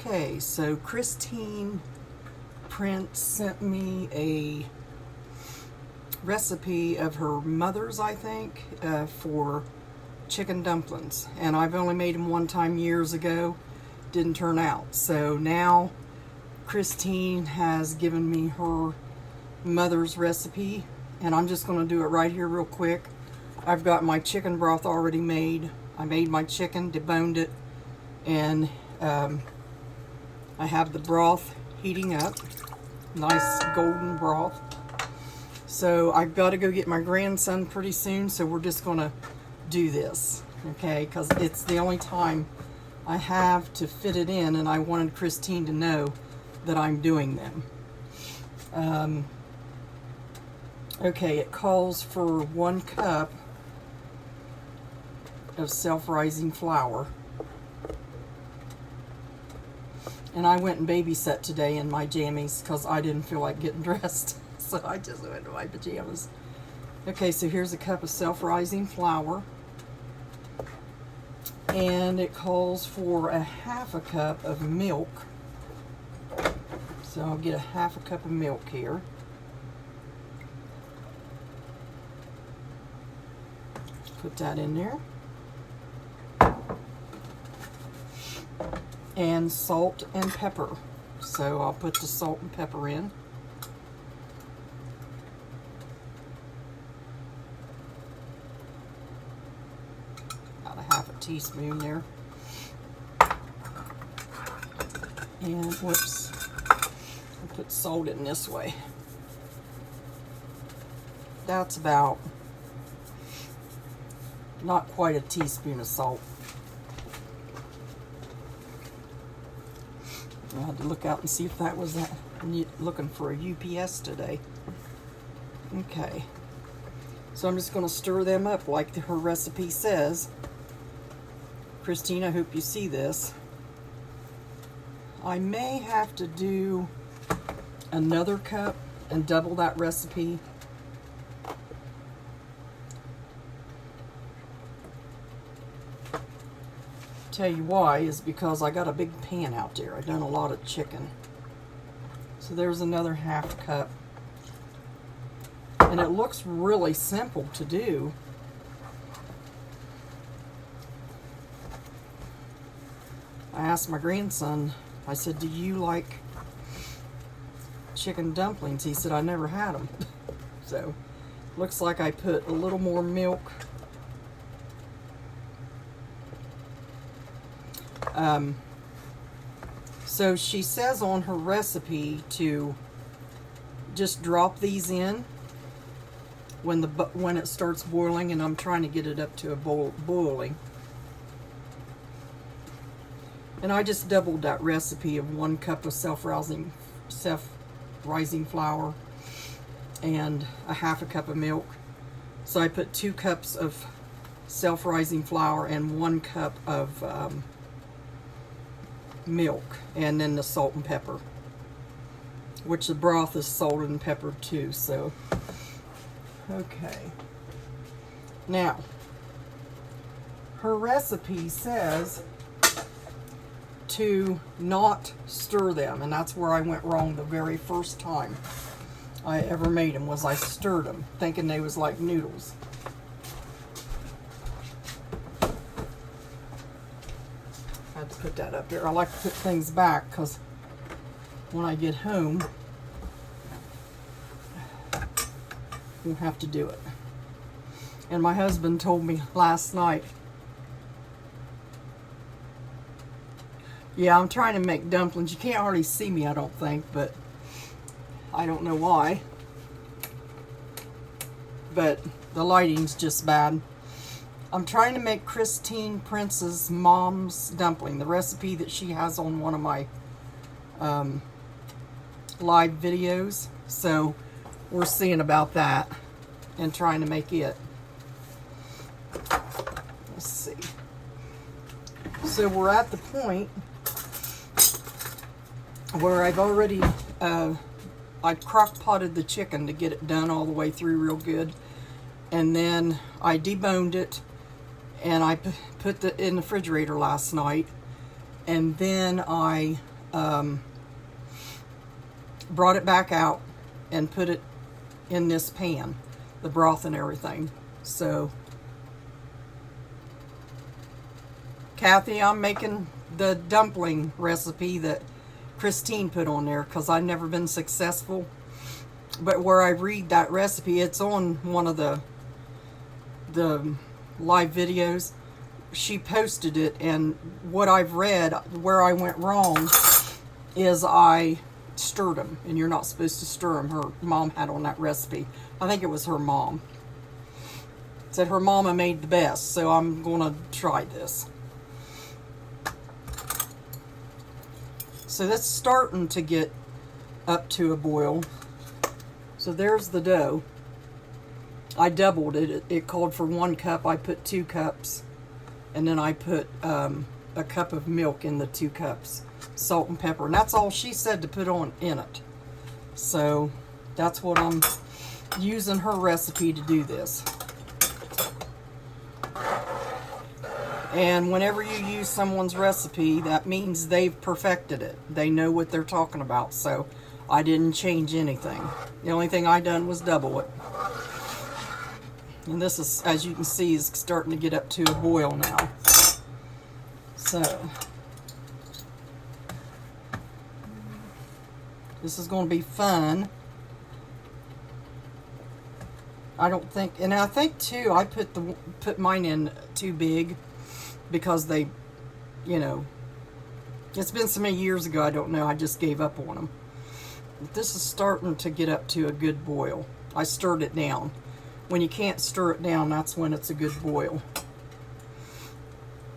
Okay, so Christine Prince sent me a recipe of her mother's, I think, for chicken dumplings. And I've only made them one time years ago. Didn't turn out. So now Christine has given me her mother's recipe, and I'm just going to do it right here real quick. I've got my chicken broth already made. I made my chicken, deboned it, and I have the broth heating up. Nice golden broth. So I've got to go get my grandson pretty soon, so we're just going to do this, okay? Because it's the only time I have to fit it in, and I wanted Christine to know that I'm doing them. Okay, it calls for 1 cup of self-rising flour. And I went and babysat today in my jammies because I didn't feel like getting dressed. So I just went to my pajamas. Okay, so here's a cup of self-rising flour. And it calls for a 1/2 cup of milk. So I'll get a 1/2 cup of milk here. Put that in there. And salt and pepper. So I'll put the salt and pepper in. About a 1/2 teaspoon there. And whoops, I'll put salt in this way. That's about not quite a teaspoon of salt. I had to look out and see if that was that. I'm looking for a UPS today. Okay. So I'm just going to stir them up like her recipe says. Christine, I hope you see this. I may have to do another cup and double that recipe. Tell you why is because I got a big pan out there. I've done a lot of chicken. So there's another 1/2 cup. And it looks really simple to do. I asked my grandson, I said, do you like chicken dumplings? He said, I never had them. So looks like I put a little more milk. So she says on her recipe to just drop these in when it starts boiling, and I'm trying to get it up to a boiling. And I just doubled that recipe of 1 cup of self-rising flour and a 1/2 cup of milk. So I put 2 cups of self-rising flour and 1 cup of milk, and then the salt and pepper, which the broth is salted and peppered too. So okay, now her recipe says to not stir them, and that's where I went wrong the very first time I ever made them. Was I stirred them thinking they was like noodles. I had to put that up there. I like to put things back because when I get home, we'll have to do it. And my husband told me last night, yeah, I'm trying to make dumplings. You can't hardly see me, I don't think, but I don't know why. But the lighting's just bad. I'm trying to make Christine Prince's mom's dumpling, the recipe that she has on one of my live videos. So we're seeing about that and trying to make it. Let's see. So we're at the point where I've already, I crock-potted the chicken to get it done all the way through real good. And then I deboned it, and I put it in the refrigerator last night. And then I brought it back out and put it in this pan, the broth and everything. So, Kathy, I'm making the dumpling recipe that Christine put on there because I've never been successful. But where I read that recipe, it's on one of the live videos. She posted it, and what I've read, where I went wrong, is I stirred them, and you're not supposed to stir them. Her mom had on that recipe. I think it was her mom. Said her mama made the best, so I'm going to try this. So that's starting to get up to a boil. So there's the dough. I doubled it. It called for 1 cup. I put 2 cups. And then I put a cup of milk in the 2 cups. Salt and pepper. And that's all she said to put on in it. So that's what I'm using her recipe to do this. And whenever you use someone's recipe, that means they've perfected it. They know what they're talking about. So I didn't change anything. The only thing I done was double it. And this is, as you can see, is starting to get up to a boil now. So this is going to be fun. I don't think, and I think too, I put mine in too big because they, you know, it's been so many years ago, I don't know, I just gave up on them. But this is starting to get up to a good boil. I stirred it down. When you can't stir it down, that's when it's a good boil.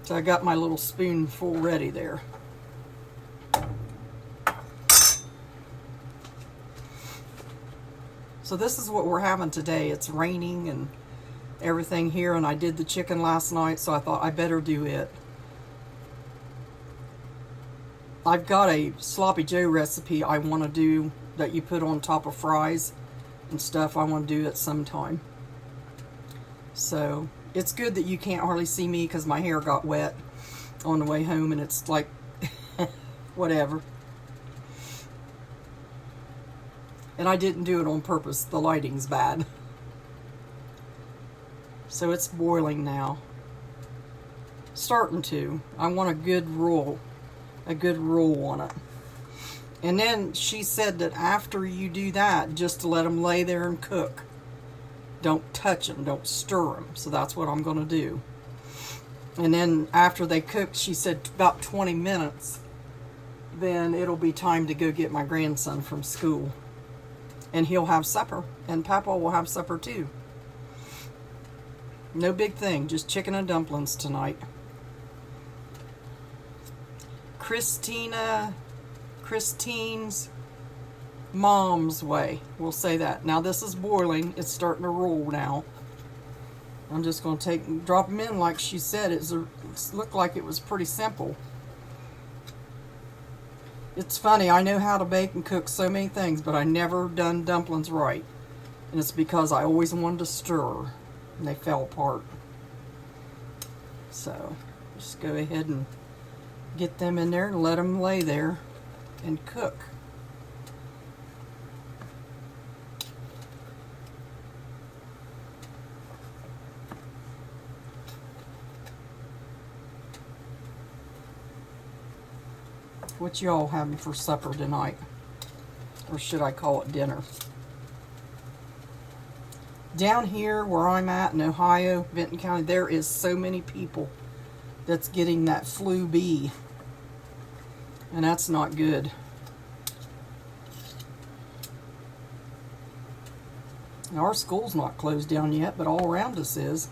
So I got my little spoonful ready there. So this is what we're having today. It's raining and everything here, and I did the chicken last night, so I thought I better do it. I've got a Sloppy Joe recipe I want to do that you put on top of fries and stuff. I want to do it sometime. So it's good that you can't hardly see me because my hair got wet on the way home, and it's like whatever. And I didn't do it on purpose. The lighting's bad. So it's boiling now. Starting to. I want a good roll on it. And then she said that after you do that, just to let them lay there and cook. Don't touch them, don't stir them. So that's what I'm going to do. And then after they cook, she said about 20 minutes, then it'll be time to go get my grandson from school. And he'll have supper, and Papa will have supper too. No big thing, just chicken and dumplings tonight. Christine's mom's way. We'll say that. Now this is boiling. It's starting to roll now. I'm just going to drop them in like she said. It looked like it was pretty simple. It's funny. I know how to bake and cook so many things, but I never done dumplings right. And it's because I always wanted to stir, and they fell apart. So just go ahead and get them in there and let them lay there and cook. What y'all having for supper tonight? Or should I call it dinner? Down here where I'm at in Ohio, Benton County, there is so many people that's getting that flu B. And that's not good. Now, our school's not closed down yet, but all around us is.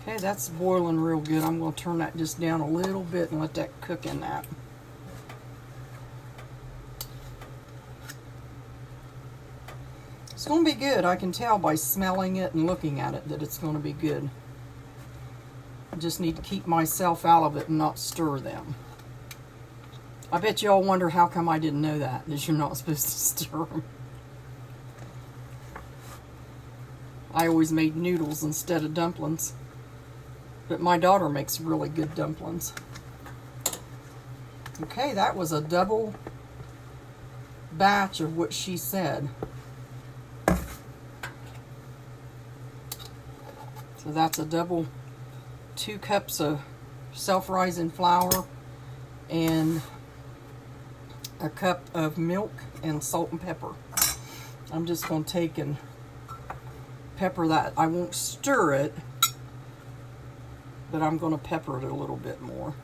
Okay, that's boiling real good. I'm going to turn that just down a little bit and let that cook in that. It's going to be good. I can tell by smelling it and looking at it that it's going to be good. I just need to keep myself out of it and not stir them. I bet you all wonder how come I didn't know that you're not supposed to stir them. I always made noodles instead of dumplings. But my daughter makes really good dumplings. Okay, that was a double batch of what she said. So that's a double 2 cups of self-rising flour and a cup of milk and salt and pepper. I'm just going to take and pepper that. I won't stir it, but I'm going to pepper it a little bit more.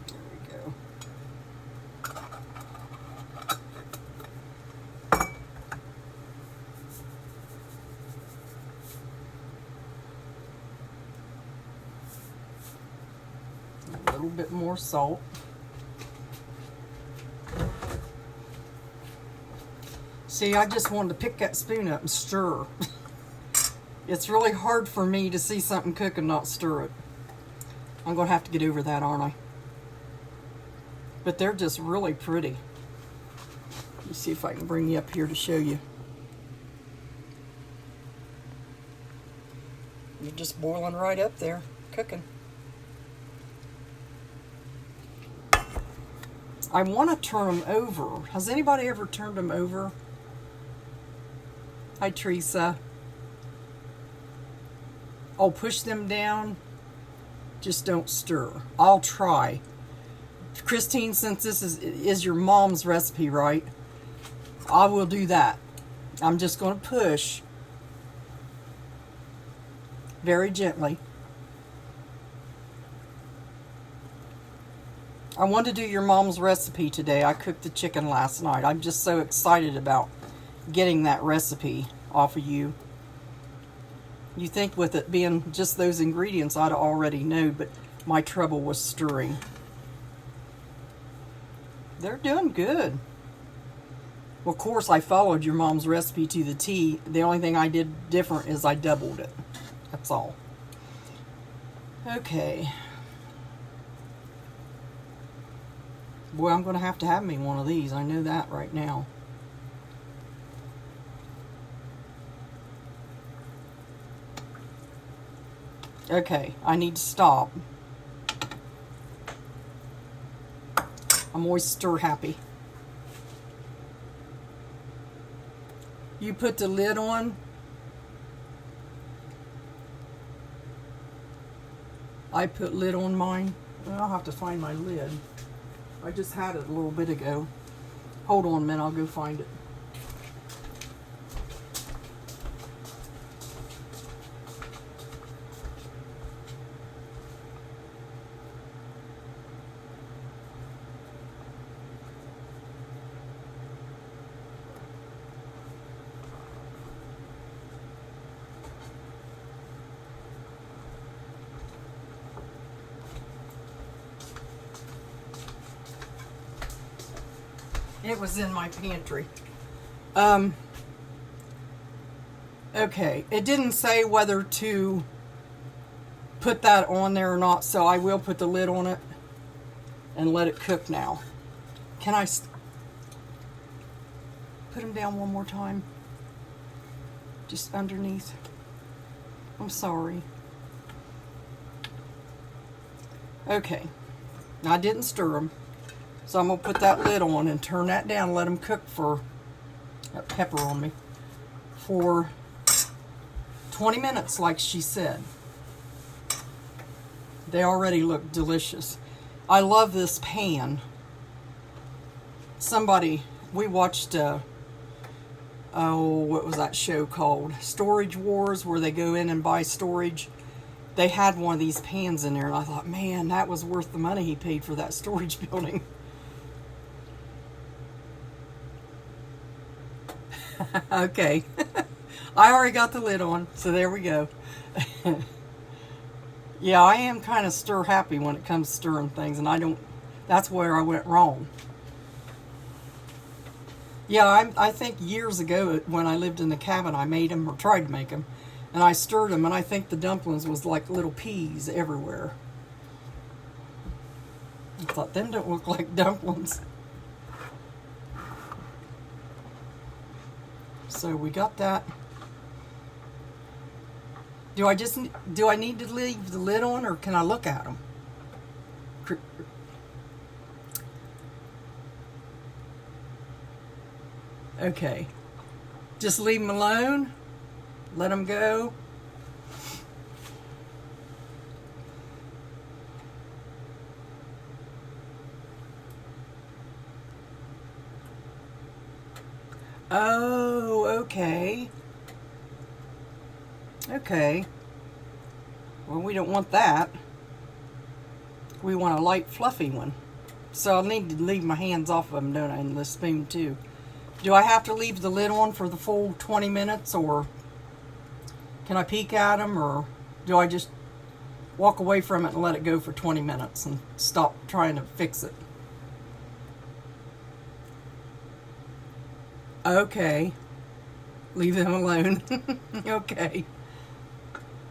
There we go. A little bit more salt. See, I just wanted to pick that spoon up and stir. It's really hard for me to see something cook and not stir it. I'm going to have to get over that, aren't I? But they're just really pretty. Let me see if I can bring you up here to show you. You're just boiling right up there, cooking. I want to turn them over. Has anybody ever turned them over? Hi, Teresa. Oh, push them down. Just don't stir. I'll try. Christine, since this is your mom's recipe, right? I will do that. I'm just going to push very gently. I want to do your mom's recipe today. I cooked the chicken last night. I'm just so excited about getting that recipe off of you. You think with it being just those ingredients I'd already know, but my trouble was stirring. They're doing good. Well, of course, I followed your mom's recipe to the T. The only thing I did different is I doubled it. That's all. Okay. Boy, I'm going to have me one of these. I know that right now. Okay, I need to stop. I'm always stir happy. You put the lid on. I put lid on mine. I'll have to find my lid. I just had it a little bit ago. Hold on a minute, I'll go find it. It was in my pantry. Okay, it didn't say whether to put that on there or not, so I will put the lid on it and let it cook now. Can I put them down one more time? Just underneath. I'm sorry. Okay, now I didn't stir them. So I'm going to put that lid on and turn that down and let them cook for, that pepper on me, for 20 minutes like she said. They already look delicious. I love this pan. We watched, what was that show called? Storage Wars, where they go in and buy storage. They had one of these pans in there, and I thought, man, that was worth the money he paid for that storage building. Okay. I already got the lid on, so there we go. Yeah, I am kind of stir happy when it comes to stirring things, and that's where I went wrong. Yeah, I think years ago when I lived in the cabin, I made them, or tried to make them, and I stirred them, and I think the dumplings was like little peas everywhere. I thought, them don't look like dumplings. So we got that. Do I need to leave the lid on, or can I look at them? Okay. Just leave them alone. Let them go. Oh, okay. Okay. Well, we don't want that. We want a light, fluffy one. So I'll need to leave my hands off of them, don't I, and the spoon too. Do I have to leave the lid on for the full 20 minutes, or can I peek at them, or do I just walk away from it and let it go for 20 minutes and stop trying to fix it? Okay. Leave them alone. Okay.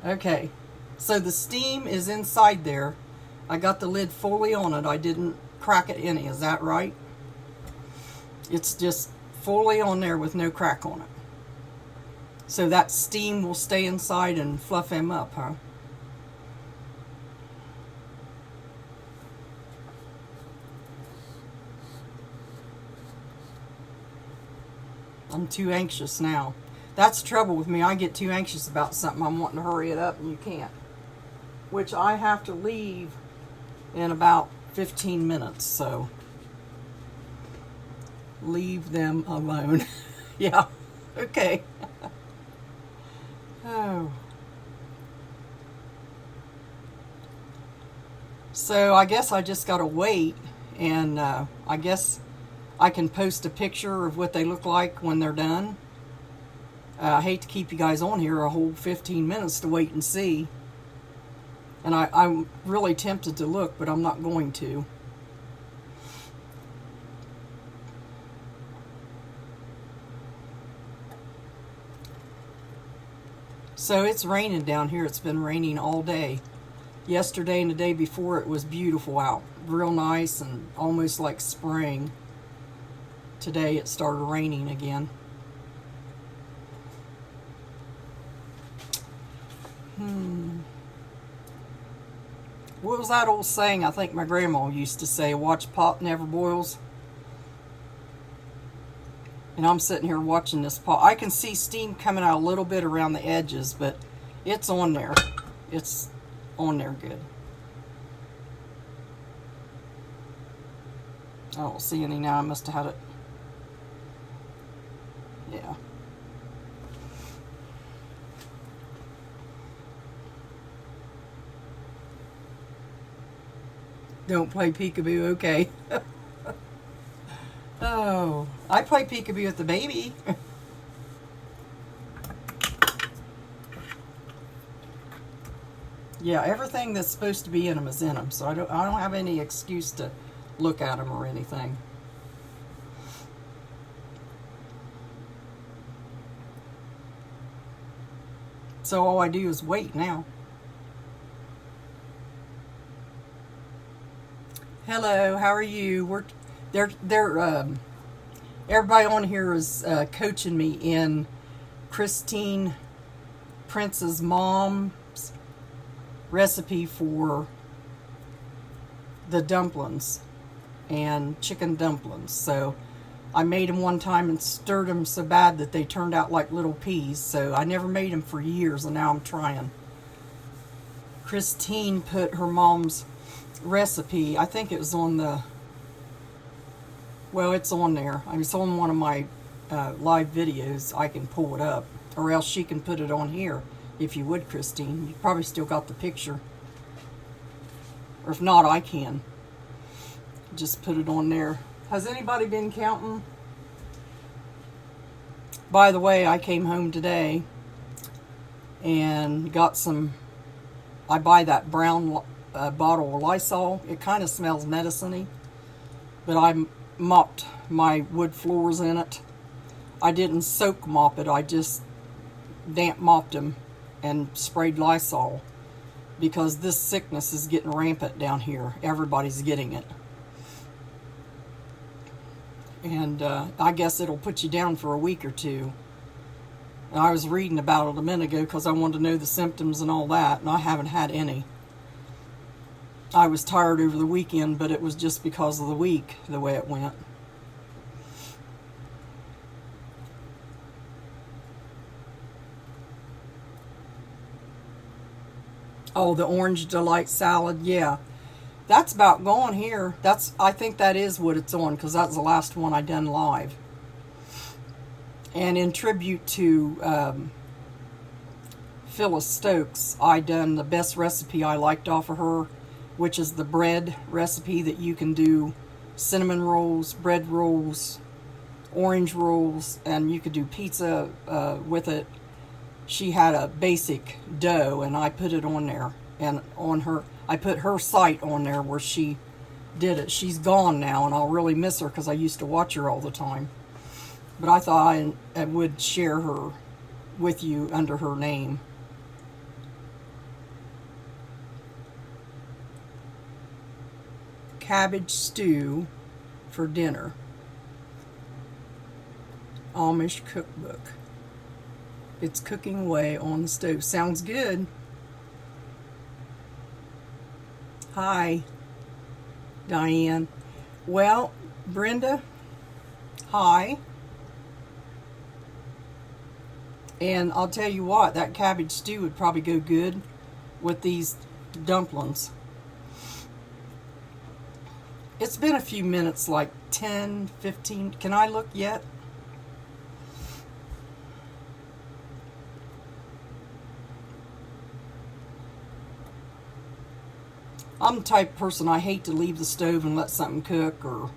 Okay. So the steam is inside there. I got the lid fully on it. I didn't crack it any. Is that right? It's just fully on there with no crack on it. So that steam will stay inside and fluff him up, huh? I'm too anxious now. That's the trouble with me. I get too anxious about something. I'm wanting to hurry it up, and you can't. Which I have to leave in about 15 minutes, so leave them alone. Yeah, okay. Oh. So I guess I just gotta wait, and I guess I can post a picture of what they look like when they're done. I hate to keep you guys on here a whole 15 minutes to wait and see. And I'm really tempted to look, but I'm not going to. So it's raining down here. It's been raining all day. Yesterday and the day before it was beautiful out. Real nice and almost like spring. Today it started raining again. What was that old saying I think my grandma used to say? Watch pot never boils. And I'm sitting here watching this pot. I can see steam coming out a little bit around the edges, but it's on there. It's on there good. I don't see any now. I must have had it. Yeah. Don't play peekaboo, okay. Oh, I play peekaboo with the baby. Yeah, everything that's supposed to be in them is in them, so I don't have any excuse to look at them or anything. So all I do is wait now. Hello, how are you? Everybody on here is coaching me in Christine Prince's mom's recipe for the dumplings and chicken dumplings. So I made them one time and stirred them so bad that they turned out like little peas. So I never made them for years, and now I'm trying. Christine put her mom's recipe, I think it was on the, well, it's on there. I mean, it's on one of my live videos. I can pull it up, or else she can put it on here if you would, Christine. You probably still got the picture, or if not, I can just put it on there. Has anybody been counting? By the way, I came home today and got some, I buy that brown bottle of Lysol. It kind of smells medicine-y, but I mopped my wood floors in it. I didn't soak mop it. I just damp mopped them and sprayed Lysol, because this sickness is getting rampant down here. Everybody's getting it. And I guess it'll put you down for a week or two. And I was reading about it a minute ago because I wanted to know the symptoms and all that, and I haven't had any. I was tired over the weekend, but it was just because of the week, the way it went. Oh, the Orange Delight salad, yeah. That's about gone here. I think that is what it's on, because that's the last one I done live. And in tribute to Phyllis Stokes, I done the best recipe I liked off of her, which is the bread recipe that you can do cinnamon rolls, bread rolls, orange rolls, and you could do pizza with it. She had a basic dough, and I put it on there, and I put her site on there where she did it. She's gone now, and I'll really miss her because I used to watch her all the time. But I thought I would share her with you under her name. Cabbage stew for dinner. Amish cookbook. It's cooking away on the stove. Sounds good. Hi, Diane. Well, Brenda, hi. And I'll tell you what, that cabbage stew would probably go good with these dumplings. It's been a few minutes, like 10, 15. Can I look yet? I'm the type of person, I hate to leave the stove and let something cook, or,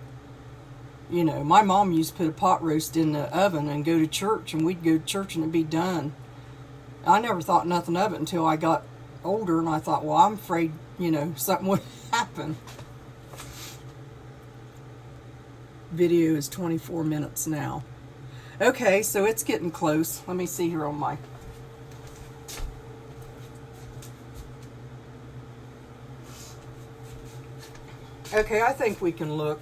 you know, my mom used to put a pot roast in the oven and go to church, and we'd go to church and it'd be done. I never thought nothing of it until I got older, and I thought, well, I'm afraid, you know, something would happen. Video is 24 minutes now. Okay, so it's getting close. Let me see here on my... Okay, I think we can look,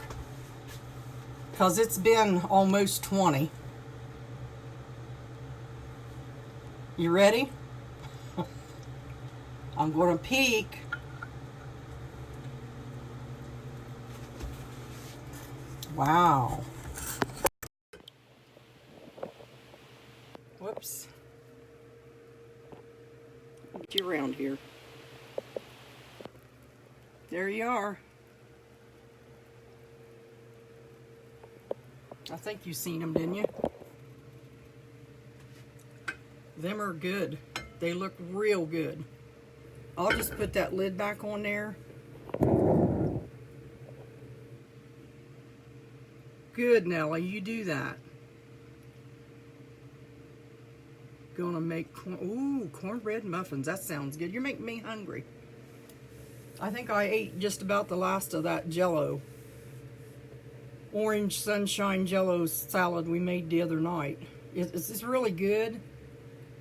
because it's been almost 20. You ready? I'm going to peek. Wow. Whoops. Get you around here. There you are. I think you seen them, didn't you? Them are good. They look real good. I'll just put that lid back on there. Good, Nellie, you do that. Gonna make cornbread muffins. That sounds good. You're making me hungry. I think I ate just about the last of that Jell-O. Orange sunshine Jell-O salad we made the other night. It's really good.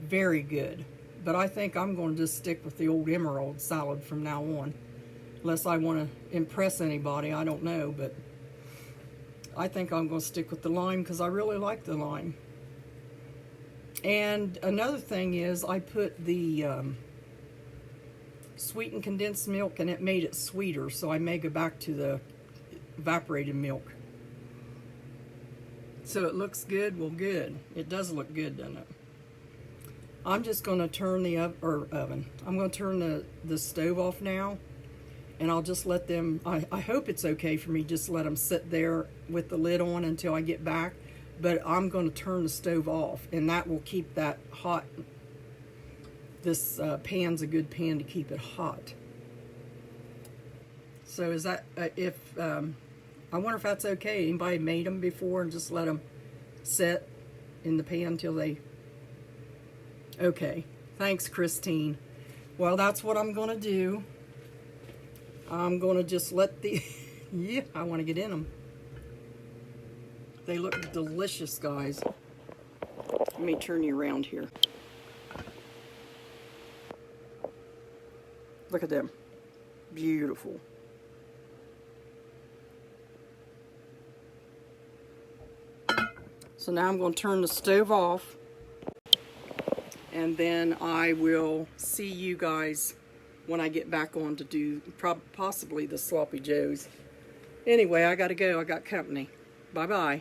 Very good. But I think I'm going to just stick with the old emerald salad from now on. Unless I want to impress anybody, I don't know. But I think I'm going to stick with the lime because I really like the lime. And another thing is I put the sweetened condensed milk, and it made it sweeter. So I may go back to the evaporated milk. So it looks good. Well, good. It does look good, doesn't it? I'm just going to turn the oven. I'm going to turn the stove off now, and I'll just let them, I hope it's okay for me just let them sit there with the lid on until I get back, but I'm going to turn the stove off, and that will keep that hot. This pan's a good pan to keep it hot. So is that, I wonder if that's okay. Anybody made them before and just let them sit in the pan till they... Okay. Thanks, Christine. Well, that's what I'm going to do. I'm going to just let the... Yeah, I want to get in them. They look delicious, guys. Let me turn you around here. Look at them. Beautiful. So now I'm going to turn the stove off. and then I will see you guys when I get back on to do possibly the Sloppy Joes. Anyway, I gotta go. I got company. Bye-bye.